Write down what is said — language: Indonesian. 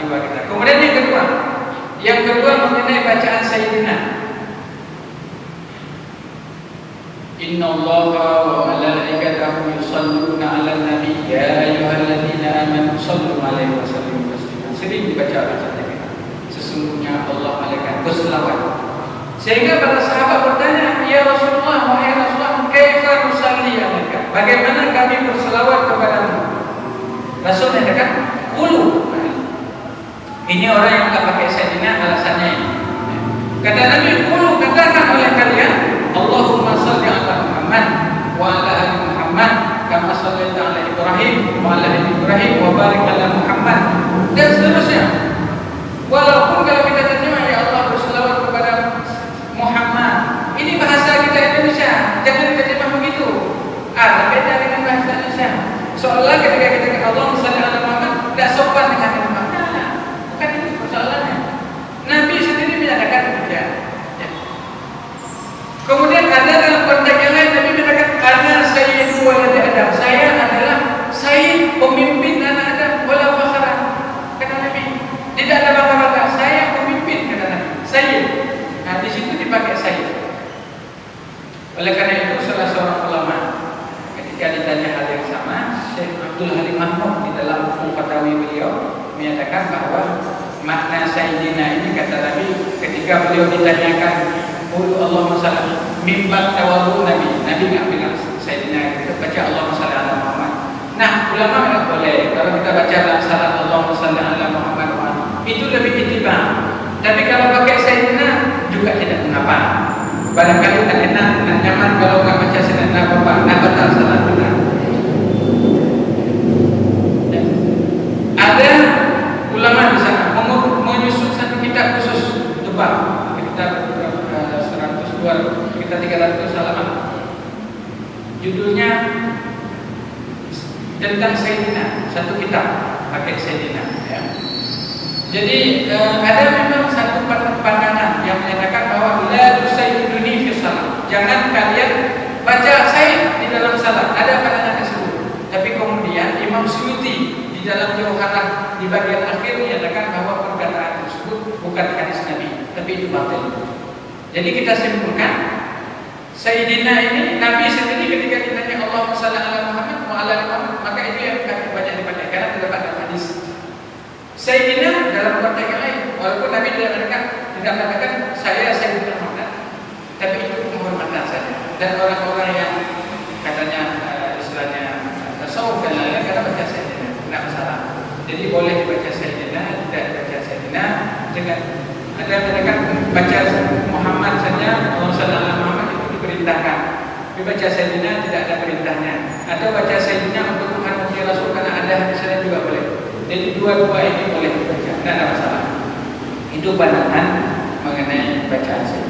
jiwa kita. Kemudian yang kedua mengenai bacaan Sayyidina. Innallaha wa malaikatahu yusholluna 'alan nabi ya ayyuhalladzina amanu shallu 'alaihi wa sallimu taslima. Sering dibaca bacaan kita. Sesungguhnya Allah malaikat berselawat. Sehingga para sahabat bertanya, "Ya Rasulullah, wahai Rasulullah, kaifa nusalli 'alaika?" Bagaimana kami berselawat kepadamu? Rasul mengatakan, "Qulu." Ini orang yang enggak pakai Sayyidina alasannya ini. Kata Nabi, "Qulu," katakan oleh kalian, Allahumma shalli 'ala Muhammad wa 'ala ali Muhammad kama shallaita 'ala Ibrahim wa 'ala ali Ibrahim wa barik 'ala Muhammad, dan seterusnya. Walaupun kalau kita terjemah, ya Allah berselawat kepada Muhammad, ini bahasa kita Indonesia, jangan terjemah begitu. Beda dengan bahasa Indonesia. Seolah ketika kita kata Allahumma shalli 'ala Muhammad tidak sopan dengan Muhammad. Bukan itu persoalannya. Nabi sendiri menyatakan demikian. Kemudian ada dalam konteks yang lain Nabi mengatakan, "Ana sayyidu waladi Adam." Saya adalah sayyid, pemimpin anak Adam, wala fakhara. Kata Nabi, tidak ada bangga-bangga. Saya pemimpin, kata Nabi. Sayyid. Nah, di situ dipakai sayyid. Oleh karena itu salah seorang ulama ketika ditanya hal yang sama, Syekh Abdul Halim Mahmud di dalam Ushul Fatawi beliau menyatakan bahwa makna sayyidina ini, kata Nabi, ketika beliau ditanyakan, "Qul Allahumma shalli," mimbar tawadhu Nabi enggak bilang sayyidina, kita baca Allahumma shalli 'ala Muhammad. Nah, ulama enggak boleh kalau kita baca dalam salat Allahumma shalli 'ala Muhammad itu lebih ittiba. Tapi kalau pakai sayyidina juga tidak mengapa. Barangkali tak enak, tak nyaman kalau enggak baca sayyidina Bapak, nak batal salat kita. Ada ulama di sana menyusun satu kitab khusus untuk kitab 300 halaman. Judulnya tentang Sayyidina, satu kitab pakai Sayyidina. Ya. Jadi ada memang satu pandangan yang menyatakan bahwa la tusayyiduni fi shalah. Jangan kalian baca Sayyid di dalam salat. Ada pandangan tersebut. Tapi kemudian Imam Suyuti di dalam Jauharah di bagian akhir menyatakan bahwa perkataan tersebut bukan hadis Nabi, tapi itu batil. Jadi kita simpulkan, Sayyidina ini Nabi sendiri ketika ditanya Allahumma shalli 'ala Muhammad wa 'ala ali Muhammad, maka itu yang banyak dipakai karena terdapat dalam hadis. Sayyidina dalam konteks yang lain, walaupun Nabi tidak mengatakan saya Sayyidina Muhammad, tapi itu penghormatan saja. Dan orang-orang yang katanya istilahnya tasawuf dan lain-lain karena baca Sayyidina, tidak masalah. Jadi boleh dibaca Sayyidina, tidak dibaca Sayyidina dengan ada yang mengatakan baca Muhammad saja, Allahumma shalli 'ala Muhammad itu diperintahkan. Tapi baca Sayyidina tidak ada perintahnya. Atau baca Sayyidina untuk menghargai Rasul karena ada hadisnya juga boleh. Jadi dua-dua ini boleh dibaca, tidak ada masalah. Itu pandangan mengenai bacaan Sayyidina.